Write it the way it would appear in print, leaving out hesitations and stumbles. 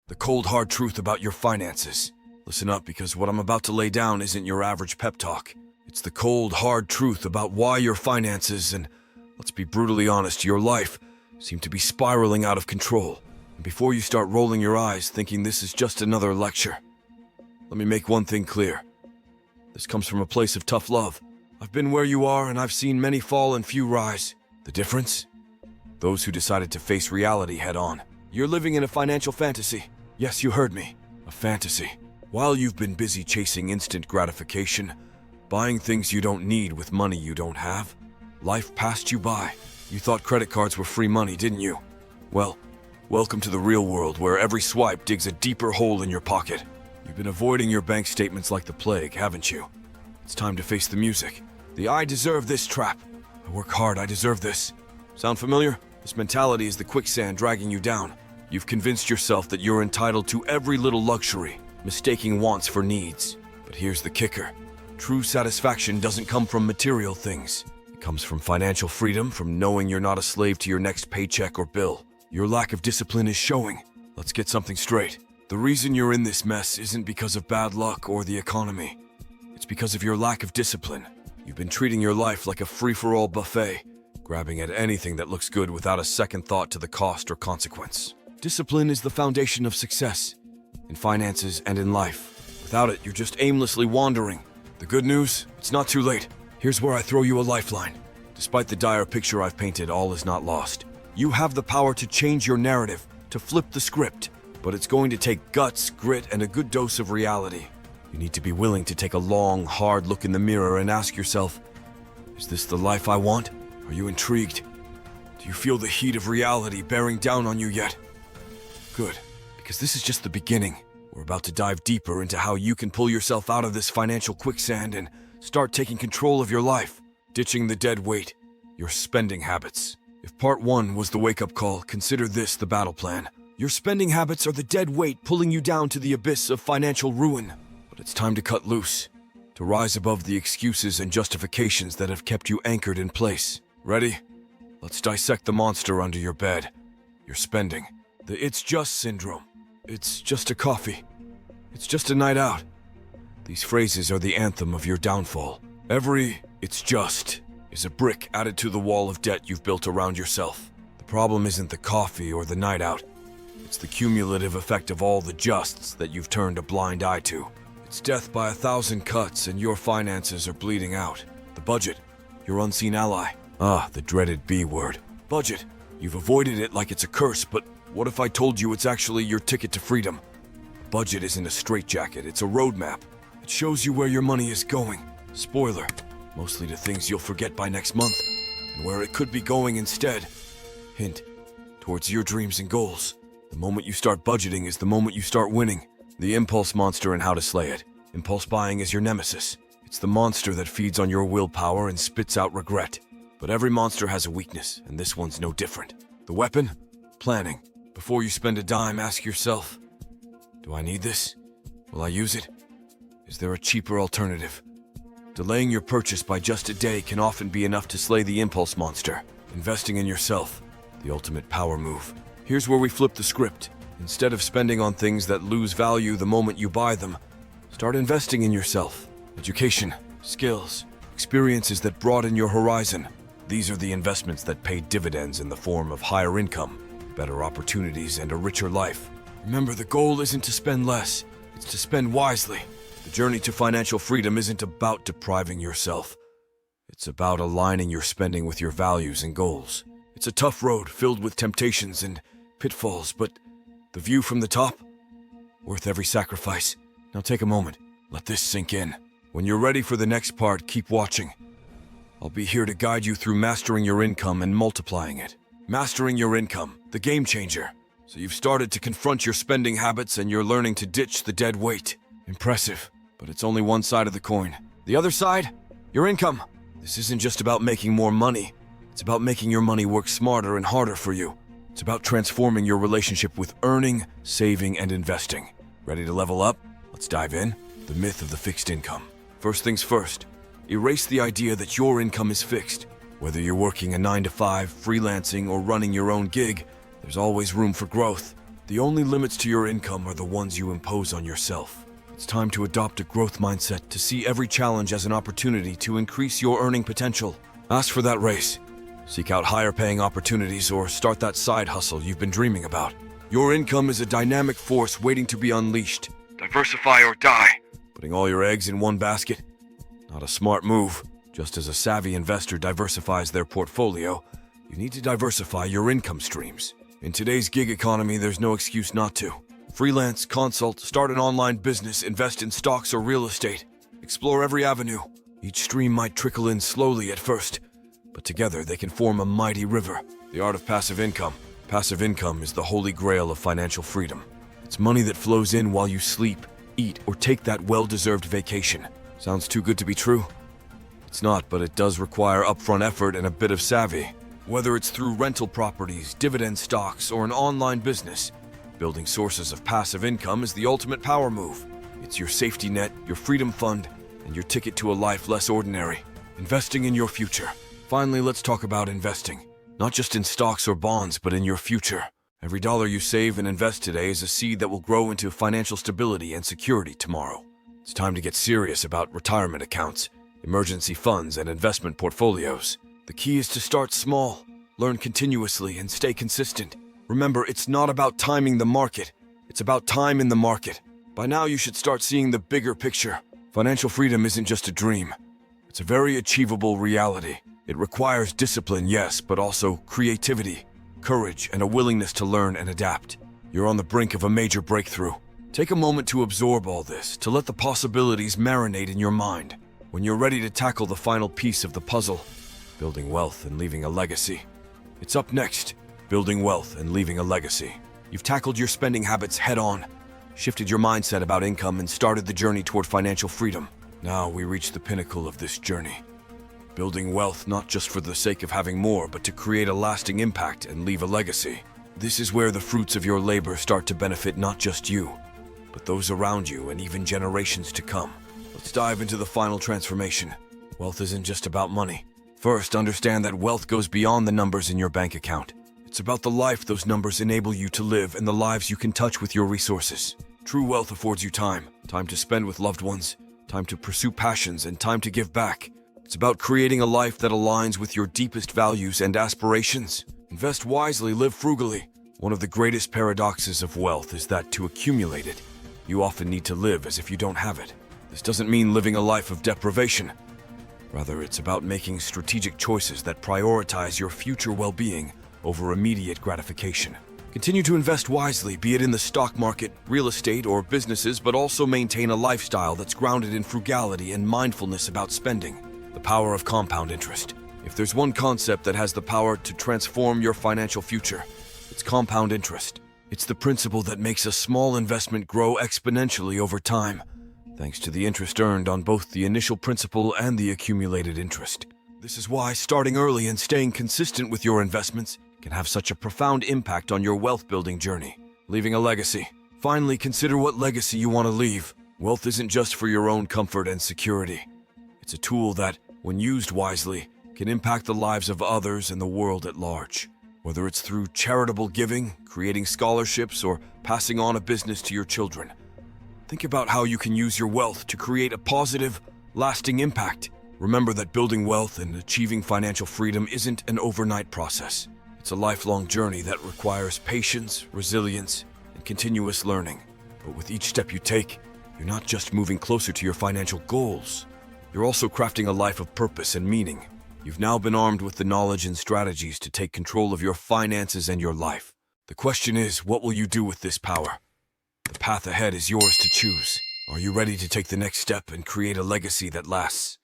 The cold hard truth about your finances. Listen up, because what I'm about to lay down isn't your average pep talk. It's the cold hard truth about why your finances and, let's be brutally honest, your life seem to be spiraling out of control. And before you start rolling your eyes thinking this is just another lecture, let me make one thing clear. This comes from a place of tough love. I've been where you are, and I've seen many fall and few rise. The difference? Those who decided to face reality head on. You're living in a financial fantasy. Yes, you heard me. A fantasy. While you've been busy chasing instant gratification, buying things you don't need with money you don't have, life passed you by. You thought credit cards were free money, didn't you? Well, welcome to the real world, where every swipe digs a deeper hole in your pocket. You've been avoiding your bank statements like the plague, haven't you? It's time to face the music. The I deserve this trap. I work hard, I deserve this. Sound familiar? This mentality is the quicksand dragging you down. You've convinced yourself that you're entitled to every little luxury, mistaking wants for needs. But here's the kicker. True satisfaction doesn't come from material things. It comes from financial freedom, from knowing you're not a slave to your next paycheck or bill. Your lack of discipline is showing. Let's get something straight. The reason you're in this mess isn't because of bad luck or the economy. It's because of your lack of discipline. You've been treating your life like a free-for-all buffet, grabbing at anything that looks good without a second thought to the cost or consequence. Discipline is the foundation of success, in finances and in life. Without it, you're just aimlessly wandering. The good news? It's not too late. Here's where I throw you a lifeline. Despite the dire picture I've painted, all is not lost. You have the power to change your narrative, to flip the script. But it's going to take guts, grit, and a good dose of reality. You need to be willing to take a long, hard look in the mirror and ask yourself, is this the life I want? Are you intrigued? Do you feel the heat of reality bearing down on you yet? Good, because this is just the beginning. We're about to dive deeper into how you can pull yourself out of this financial quicksand and start taking control of your life, ditching the dead weight, your spending habits. If part 1 was the wake-up call, consider this the battle plan. Your spending habits are the dead weight pulling you down to the abyss of financial ruin. But it's time to cut loose, to rise above the excuses and justifications that have kept you anchored in place. Ready? Let's dissect the monster under your bed. Your spending. The "it's just" syndrome. It's just a coffee. It's just a night out. These phrases are the anthem of your downfall. Every "it's just" is a brick added to the wall of debt you've built around yourself. The problem isn't the coffee or the night out. It's the cumulative effect of all the justs that you've turned a blind eye to. It's death by 1,000 cuts, and your finances are bleeding out. The budget, your unseen ally. Ah, the dreaded B word. Budget. You've avoided it like it's a curse, but what if I told you it's actually your ticket to freedom? A budget isn't a straitjacket, it's a roadmap. It shows you where your money is going. Spoiler, mostly to things you'll forget by next month, and where it could be going instead. Hint, towards your dreams and goals. The moment you start budgeting is the moment you start winning. The impulse monster and how to slay it. Impulse buying is your nemesis. It's the monster that feeds on your willpower and spits out regret. But every monster has a weakness, and this one's no different. The weapon? Planning. Before you spend a dime, ask yourself, do I need this? Will I use it? Is there a cheaper alternative? Delaying your purchase by just a day can often be enough to slay the impulse monster. Investing in yourself, the ultimate power move. Here's where we flip the script. Instead of spending on things that lose value the moment you buy them, start investing in yourself. Education, skills, experiences that broaden your horizon. These are the investments that pay dividends in the form of higher income, better opportunities, and a richer life. Remember, the goal isn't to spend less, it's to spend wisely. The journey to financial freedom isn't about depriving yourself. It's about aligning your spending with your values and goals. It's a tough road filled with temptations and pitfalls, but the view from the top? Worth every sacrifice. Now take a moment. Let this sink in. When you're ready for the next part, keep watching. I'll be here to guide you through mastering your income and multiplying it. Mastering your income, the game changer. So you've started to confront your spending habits and you're learning to ditch the dead weight. Impressive, but it's only one side of the coin. The other side? Your income. This isn't just about making more money. It's about making your money work smarter and harder for you. It's about transforming your relationship with earning, saving, and investing. Ready to level up? Let's dive in. The myth of the fixed income. First things first, erase the idea that your income is fixed. Whether you're working a 9-to-5, freelancing, or running your own gig, there's always room for growth. The only limits to your income are the ones you impose on yourself. It's time to adopt a growth mindset to see every challenge as an opportunity to increase your earning potential. Ask for that raise. Seek out higher paying opportunities or start that side hustle you've been dreaming about. Your income is a dynamic force waiting to be unleashed. Diversify or die. Putting all your eggs in one basket? Not a smart move. Just as a savvy investor diversifies their portfolio, you need to diversify your income streams. In today's gig economy, there's no excuse not to. Freelance, consult, start an online business, invest in stocks or real estate. Explore every avenue. Each stream might trickle in slowly at first, but together they can form a mighty river. The art of passive income. Passive income is the holy grail of financial freedom. It's money that flows in while you sleep, eat, or take that well-deserved vacation. Sounds too good to be true? It's not, but it does require upfront effort and a bit of savvy. Whether it's through rental properties, dividend stocks, or an online business, building sources of passive income is the ultimate power move. It's your safety net, your freedom fund, and your ticket to a life less ordinary. Investing in your future. Finally, let's talk about investing. Not just in stocks or bonds, but in your future. Every dollar you save and invest today is a seed that will grow into financial stability and security tomorrow. It's time to get serious about retirement accounts, emergency funds, and investment portfolios. The key is to start small, learn continuously, and stay consistent. Remember, it's not about timing the market. It's about time in the market. By now, you should start seeing the bigger picture. Financial freedom isn't just a dream. It's a very achievable reality. It requires discipline, yes, but also creativity, courage, and a willingness to learn and adapt. You're on the brink of a major breakthrough. Take a moment to absorb all this, to let the possibilities marinate in your mind. When you're ready to tackle the final piece of the puzzle, building wealth and leaving a legacy. It's up next, building wealth and leaving a legacy. You've tackled your spending habits head-on, shifted your mindset about income, and started the journey toward financial freedom. Now we reach the pinnacle of this journey. Building wealth not just for the sake of having more, but to create a lasting impact and leave a legacy. This is where the fruits of your labor start to benefit not just you, but those around you and even generations to come. Let's dive into the final transformation. Wealth isn't just about money. First, understand that wealth goes beyond the numbers in your bank account. It's about the life those numbers enable you to live and the lives you can touch with your resources. True wealth affords you time to spend with loved ones, time to pursue passions, and time to give back. It's about creating a life that aligns with your deepest values and aspirations. Invest wisely, live frugally. One of the greatest paradoxes of wealth is that to accumulate it, you often need to live as if you don't have it. This doesn't mean living a life of deprivation. Rather, it's about making strategic choices that prioritize your future well-being over immediate gratification. Continue to invest wisely, be it in the stock market, real estate, or businesses, but also maintain a lifestyle that's grounded in frugality and mindfulness about spending. The power of compound interest. If there's one concept that has the power to transform your financial future, it's compound interest. It's the principle that makes a small investment grow exponentially over time, thanks to the interest earned on both the initial principal and the accumulated interest. This is why starting early and staying consistent with your investments can have such a profound impact on your wealth-building journey. Leaving a legacy. Finally, consider what legacy you want to leave. Wealth isn't just for your own comfort and security. It's a tool that, when used wisely, can impact the lives of others and the world at large. Whether it's through charitable giving, creating scholarships, or passing on a business to your children, think about how you can use your wealth to create a positive, lasting impact. Remember that building wealth and achieving financial freedom isn't an overnight process. It's a lifelong journey that requires patience, resilience, and continuous learning. But with each step you take, you're not just moving closer to your financial goals. You're also crafting a life of purpose and meaning. You've now been armed with the knowledge and strategies to take control of your finances and your life. The question is, what will you do with this power? The path ahead is yours to choose. Are you ready to take the next step and create a legacy that lasts?